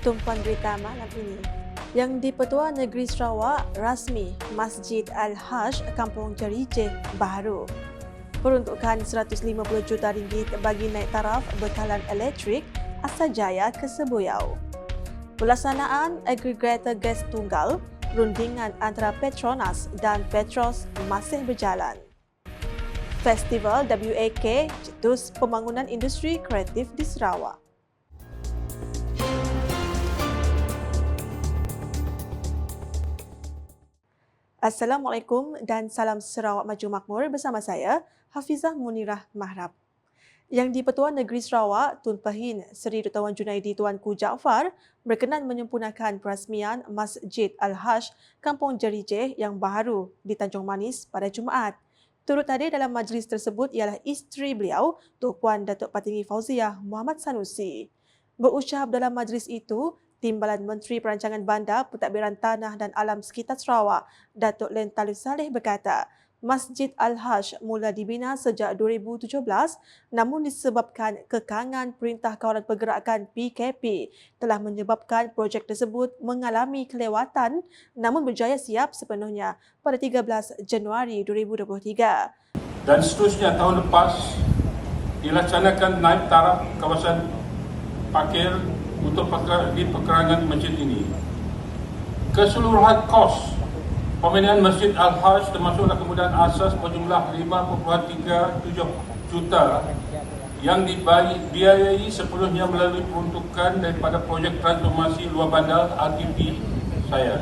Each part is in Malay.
Tumpuan berita malam ini. Yang di-Pertua Negeri Sarawak rasmi Masjid Al-Hajj Kampung Jerijeh baru. Peruntukan 150 juta ringgit bagi naik taraf bekalan elektrik Asajaya ke Sebuyau. Pelaksanaan agregator gas tunggal, rundingan antara Petronas dan Petros masih berjalan. Festival WAK cetus pembangunan industri kreatif di Sarawak. Assalamualaikum dan salam Sarawak Maju Makmur bersama saya, Hafizah Munirah Mahrab. Yang di-Pertua Negeri Sarawak, Tun Pehin Seri Dutawan Junaidi Tuanku Jaafar berkenan menyempurnakan perasmian Masjid Al-Hajj Kampung Jerijeh yang baru di Tanjung Manis pada Jumaat. Turut hadir dalam majlis tersebut ialah isteri beliau, Tuan Datuk Patinggi Fauziah Muhammad Sanusi. Berucap dalam majlis itu, Timbalan Menteri Perancangan Bandar, Pentadbiran Tanah dan Alam Sekitar Sarawak, Datuk Len Talib Saleh berkata, Masjid Al-Hajj mula dibina sejak 2017 namun disebabkan kekangan Perintah Kawalan Pergerakan PKP telah menyebabkan projek tersebut mengalami kelewatan namun berjaya siap sepenuhnya pada 13 Januari 2023. Dan seterusnya tahun lepas dilaksanakan naik taraf kawasan parkir untuk di pekarangan masjid ini. Keseluruhan kos pembinaan Masjid Al-Hajj termasuklah kemudahan asas berjumlah 5.37 juta yang dibiayai sepenuhnya melalui peruntukan daripada projek transformasi luar bandar RTP saya.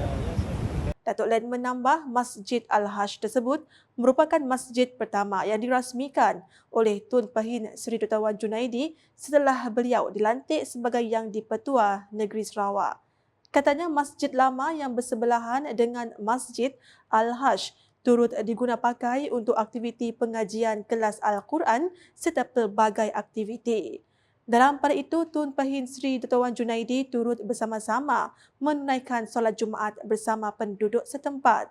Datuk Len menambah Masjid Al-Hajj tersebut merupakan masjid pertama yang dirasmikan oleh Tun Pehin Seri Dutawan Junaidi setelah beliau dilantik sebagai Yang di-Pertua Negeri Sarawak. Katanya masjid lama yang bersebelahan dengan Masjid Al-Hajj turut digunapakai untuk aktiviti pengajian kelas Al-Quran serta pelbagai aktiviti. Dalam pada itu, Tun Pehin Seri Dutawan Junaidi turut bersama-sama menunaikan solat Jumaat bersama penduduk setempat.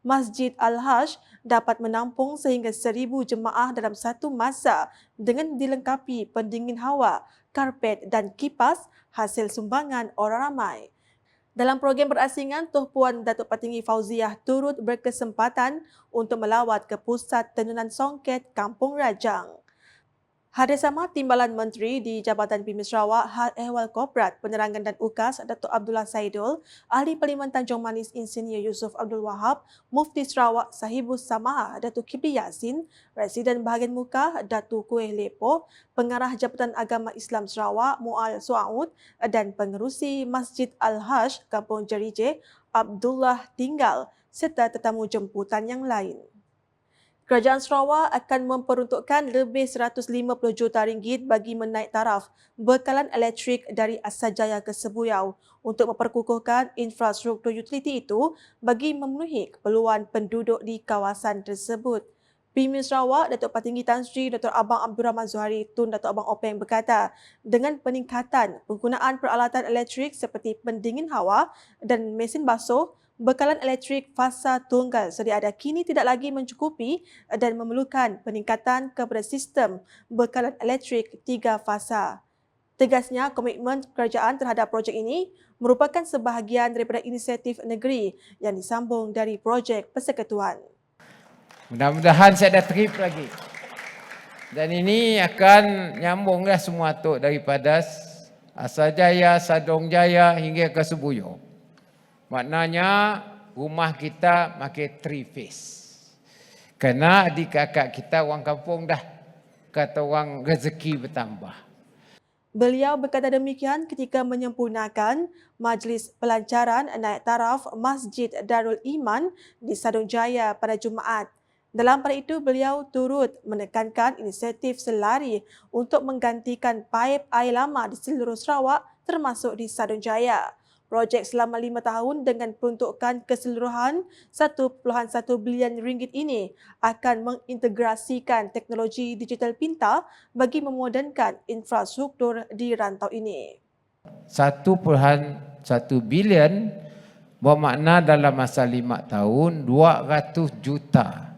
Masjid Al-Hajj dapat menampung sehingga 1,000 jemaah dalam satu masa dengan dilengkapi pendingin hawa, karpet dan kipas hasil sumbangan orang ramai. Dalam program berasingan, Puan Datuk Patinggi Fauziah turut berkesempatan untuk melawat ke Pusat Tenunan Songket Kampung Rajang. Hadir sama Timbalan Menteri di Jabatan Pimpin Sarawak Hal Ehwal Korporat Penerangan dan UKAS Datuk Abdullah Saidul, Ahli Parlimen Tanjung Manis Insinyur Yusof Abdul Wahab, Mufti Sarawak Sahibus Samaha Datuk Kipli Yassin, Residen Bahagian Muka Datuk Kueh Lepoh, Pengarah Jabatan Agama Islam Sarawak Mual Suaud dan Pengerusi Masjid Al-Hajj Kampung Jerijeh Abdullah Tinggal serta tetamu jemputan yang lain. Kerajaan Sarawak akan memperuntukkan lebih 150 juta ringgit bagi menaik taraf bekalan elektrik dari Asajaya ke Sebuyau untuk memperkukuhkan infrastruktur utiliti itu bagi memenuhi keperluan penduduk di kawasan tersebut. Pimpin Sarawak, Datuk Patinggi Tan Sri Dr. Abang Abdul Rahman Zuhari Tun Datuk Abang Openg berkata, dengan peningkatan penggunaan peralatan elektrik seperti pendingin hawa dan mesin basuh, bekalan elektrik fasa tunggal sedia ada kini tidak lagi mencukupi dan memerlukan peningkatan kepada sistem bekalan elektrik 3 fasa. Tegasnya, komitmen kerajaan terhadap projek ini merupakan sebahagian daripada inisiatif negeri yang disambung dari projek persekutuan. Mudah-mudahan saya ada trip lagi. Dan ini akan nyambunglah semua tu daripada Asajaya, Sadong Jaya hingga ke Sebuyau. Maknanya rumah kita pakai 3 phase. Kerana adik kakak kita orang kampung dah kata orang rezeki bertambah. Beliau berkata demikian ketika menyempurnakan majlis pelancaran naik taraf Masjid Darul Iman di Sadong Jaya pada Jumaat. Dalam pada itu, beliau turut menekankan inisiatif selari untuk menggantikan paip air lama di seluruh Sarawak termasuk di Sadong Jaya. Projek selama 5 tahun dengan peruntukan keseluruhan 1.1 bilion ringgit ini akan mengintegrasikan teknologi digital pintar bagi memodernkan infrastruktur di rantau ini. 1.1 bilion bermakna dalam masa 5 tahun 200 juta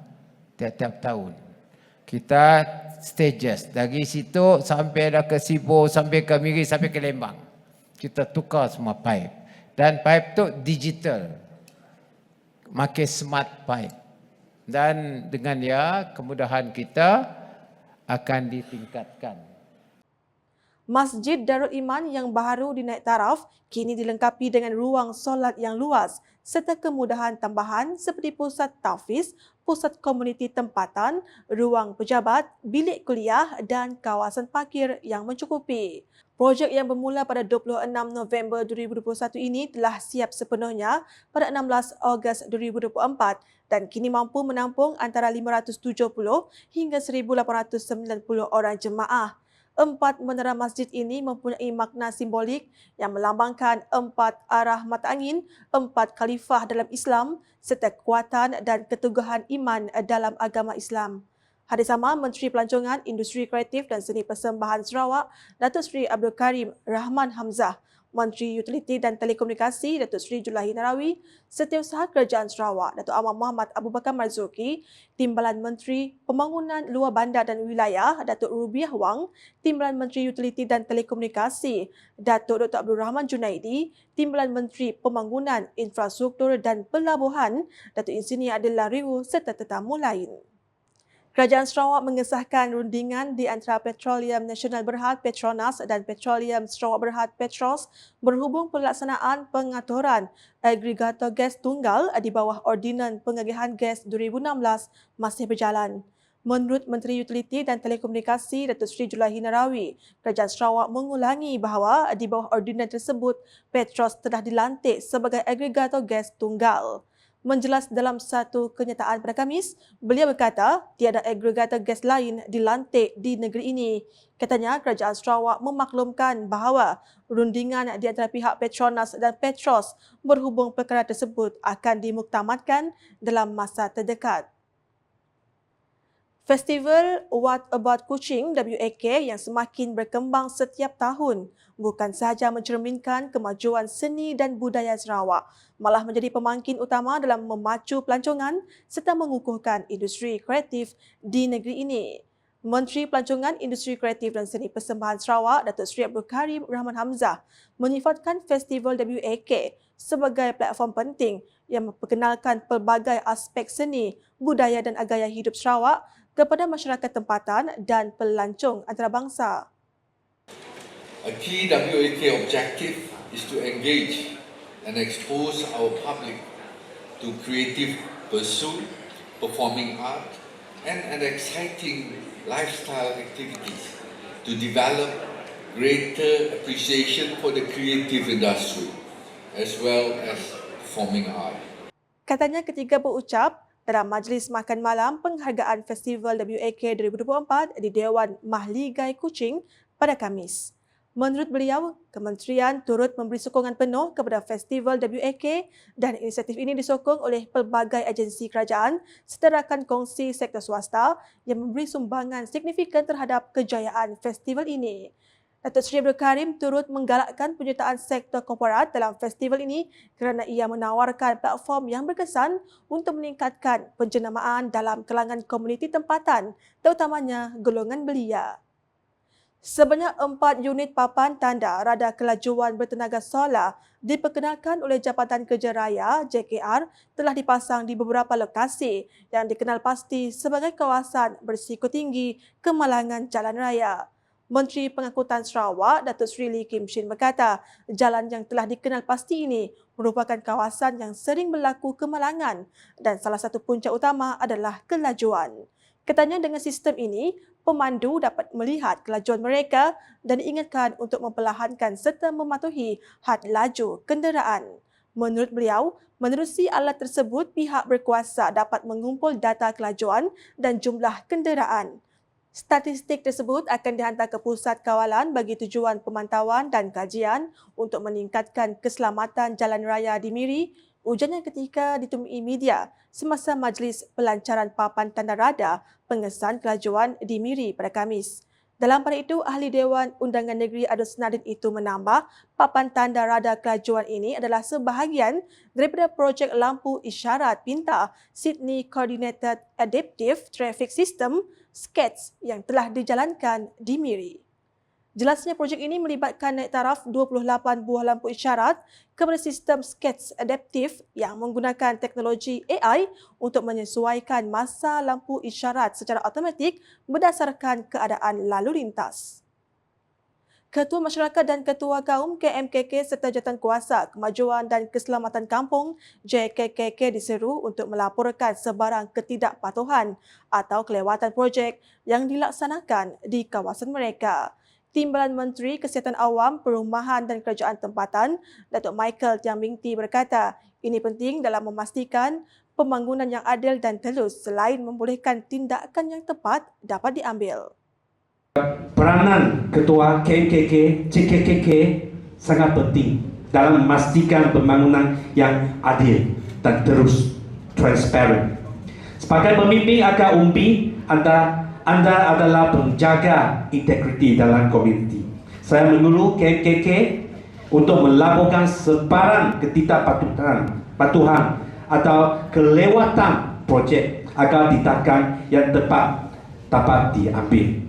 tiap-tiap tahun. Kita stages dari situ sampai dah ke Sibo, sampai ke Miri, sampai ke Lembang. kita tukar semua pipe. Dan pipe tu digital. Makin smart pipe. Dan dengan dia kemudahan kita akan ditingkatkan. Masjid Darul Iman yang baru dinaik taraf kini dilengkapi dengan ruang solat yang luas serta kemudahan tambahan seperti pusat tahfiz, pusat komuniti tempatan, ruang pejabat, bilik kuliah dan kawasan parkir yang mencukupi. Projek yang bermula pada 26 November 2021 ini telah siap sepenuhnya pada 16 Ogos 2024 dan kini mampu menampung antara 570 hingga 1,890 orang jemaah. 4 menara masjid ini mempunyai makna simbolik yang melambangkan 4 arah mata angin, 4 khalifah dalam Islam serta kekuatan dan keteguhan iman dalam agama Islam. Hadir sama Menteri Pelancongan, Industri Kreatif dan Seni Persembahan Sarawak, Datuk Seri Abdul Karim Rahman Hamzah, Menteri Utiliti dan Telekomunikasi Datuk Seri Julaiha Narawi, Setiausaha Kerajaan Sarawak Datuk Ahmad Muhammad Abu Bakar Marzuki, Timbalan Menteri Pembangunan Luar Bandar dan Wilayah Datuk Rubiah Wang, Timbalan Menteri Utiliti dan Telekomunikasi Datuk Dr. Abdul Rahman Junaidi, Timbalan Menteri Pembangunan Infrastruktur dan Pelabuhan Datuk Insinyur Adillah Riwu serta tetamu lain. Kerajaan Sarawak mengesahkan rundingan di antara Petroleum Nasional Berhad Petronas dan Petroleum Sarawak Berhad Petros berhubung pelaksanaan pengaturan agregator gas tunggal di bawah Ordinan Pengagihan Gas 2016 masih berjalan. Menurut Menteri Utiliti dan Telekomunikasi Datuk Seri Julaiha Narawi, Kerajaan Sarawak mengulangi bahawa di bawah ordinan tersebut, Petros telah dilantik sebagai agregator gas tunggal. Menjelas dalam satu kenyataan pada Khamis, beliau berkata tiada agregator gas lain dilantik di negeri ini. Katanya Kerajaan Sarawak memaklumkan bahawa rundingan di antara pihak Petronas dan Petros berhubung perkara tersebut akan dimuktamadkan dalam masa terdekat. Festival What About Kuching WAK yang semakin berkembang setiap tahun bukan sahaja mencerminkan kemajuan seni dan budaya Sarawak, malah menjadi pemangkin utama dalam memacu pelancongan serta mengukuhkan industri kreatif di negeri ini. Menteri Pelancongan, Industri Kreatif dan Seni Persembahan Sarawak, Datuk Seri Abdul Karim Rahman Hamzah, menyifatkan Festival WAK sebagai platform penting yang memperkenalkan pelbagai aspek seni, budaya dan gaya hidup Sarawak kepada masyarakat tempatan dan pelancong antarabangsa. A key WAK objective is to engage and expose our public to creative pursuit, performing art, and an exciting lifestyle activities to develop greater appreciation for the creative industry as well as performing art. Katanya ketika berucap dalam majlis makan malam penghargaan Festival WAK 2024 di Dewan Mahligai Kuching pada Khamis. Menurut beliau, kementerian turut memberi sokongan penuh kepada Festival WAK dan inisiatif ini disokong oleh pelbagai agensi kerajaan serta rakan kongsi sektor swasta yang memberi sumbangan signifikan terhadap kejayaan festival ini. Datuk Seri Abdul Karim turut menggalakkan penyertaan sektor korporat dalam festival ini kerana ia menawarkan platform yang berkesan untuk meningkatkan penjenamaan dalam kalangan komuniti tempatan, terutamanya golongan belia. Sebanyak 4 unit papan tanda radar kelajuan bertenaga solar diperkenalkan oleh Jabatan Kerja Raya JKR telah dipasang di beberapa lokasi yang dikenal pasti sebagai kawasan berisiko tinggi kemalangan jalan raya. Menteri Pengangkutan Sarawak, Datuk Seri Lee Kim Shin berkata, jalan yang telah dikenal pasti ini merupakan kawasan yang sering berlaku kemalangan dan salah satu punca utama adalah kelajuan. Katanya dengan sistem ini, pemandu dapat melihat kelajuan mereka dan diingatkan untuk memperlahankan serta mematuhi had laju kenderaan. Menurut beliau, menerusi alat tersebut, pihak berkuasa dapat mengumpul data kelajuan dan jumlah kenderaan. Statistik tersebut akan dihantar ke Pusat Kawalan bagi tujuan pemantauan dan kajian untuk meningkatkan keselamatan jalan raya di Miri, ujarnya ketika ditemui media semasa majlis pelancaran papan tanda radar pengesahan kelajuan di Miri pada Khamis. Dalam pada itu, Ahli Dewan Undangan Negeri Adus Nadin itu menambah papan tanda radar kelajuan ini adalah sebahagian daripada projek lampu isyarat pintar Sydney Coordinated Adaptive Traffic System SCATS yang telah dijalankan di Miri. Jelasnya projek ini melibatkan naik taraf 28 buah lampu isyarat kepada sistem skets adaptif yang menggunakan teknologi AI untuk menyesuaikan masa lampu isyarat secara automatik berdasarkan keadaan lalu lintas. Ketua Masyarakat dan Ketua Kaum KMKK serta Jawatankuasa Kemajuan dan Keselamatan Kampung JKKK diseru untuk melaporkan sebarang ketidakpatuhan atau kelewatan projek yang dilaksanakan di kawasan mereka. Timbalan Menteri Kesihatan Awam, Perumahan dan Kerajaan Tempatan, Datuk Michael Tiang Mingti berkata, ini penting dalam memastikan pembangunan yang adil dan telus selain membolehkan tindakan yang tepat dapat diambil. Peranan Ketua KMKK, JKKK sangat penting dalam memastikan pembangunan yang adil dan terus transparan. Sebagai pemimpin akar umbi, anda adalah penjaga integriti dalam komuniti. Saya menyuruh KMKK untuk melaporkan sebarang ketidakpatuhan atau kelewatan projek agar tindakan yang tepat dapat diambil.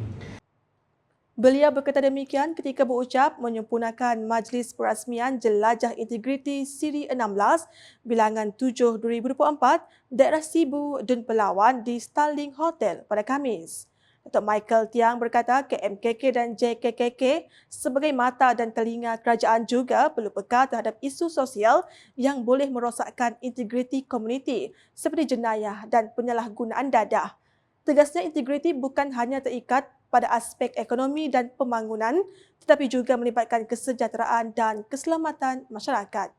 Beliau berkata demikian ketika berucap menyempurnakan Majlis Perasmian Jelajah Integriti Siri 16 bilangan 7 2024 daerah Sibu Dun Pelawan di Starling Hotel pada Khamis. Datuk Michael Tiang berkata KMKK dan JKKK sebagai mata dan telinga kerajaan juga perlu peka terhadap isu sosial yang boleh merosakkan integriti komuniti seperti jenayah dan penyalahgunaan dadah. Tegasnya integriti bukan hanya terikat pada aspek ekonomi dan pembangunan tetapi juga melibatkan kesejahteraan dan keselamatan masyarakat.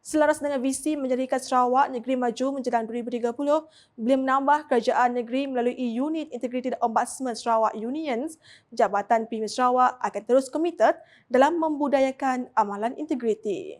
Selaras dengan visi menjadikan Sarawak negeri maju menjelang 2030, beliau menambah kerajaan negeri melalui Unit Integriti dan Ombudsman Sarawak Unions, Jabatan Premier Sarawak akan terus komited dalam membudayakan amalan integriti.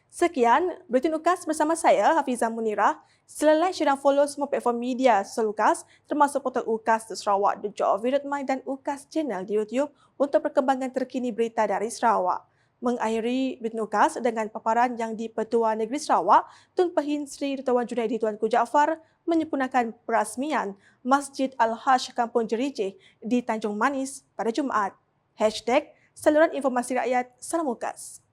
Sekian, Buletin UKAS bersama saya, Hafizah Munirah. Sila like, share dan follow semua platform media sosial UKAS termasuk portal ukas.sarawak.gov.my dan UKAS Channel di YouTube untuk perkembangan terkini berita dari Sarawak. Mengakhiri Buletin UKAS dengan paparan yang di-Pertua Negeri Sarawak, Tun Pehin Sri Dato' Junaidi Tuanku Jaafar menyempurnakan perasmian Masjid Al-Hajj Kampung Jerijih di Tanjung Manis pada Jumaat. #Saluran Informasi Rakyat, Salam UKAS.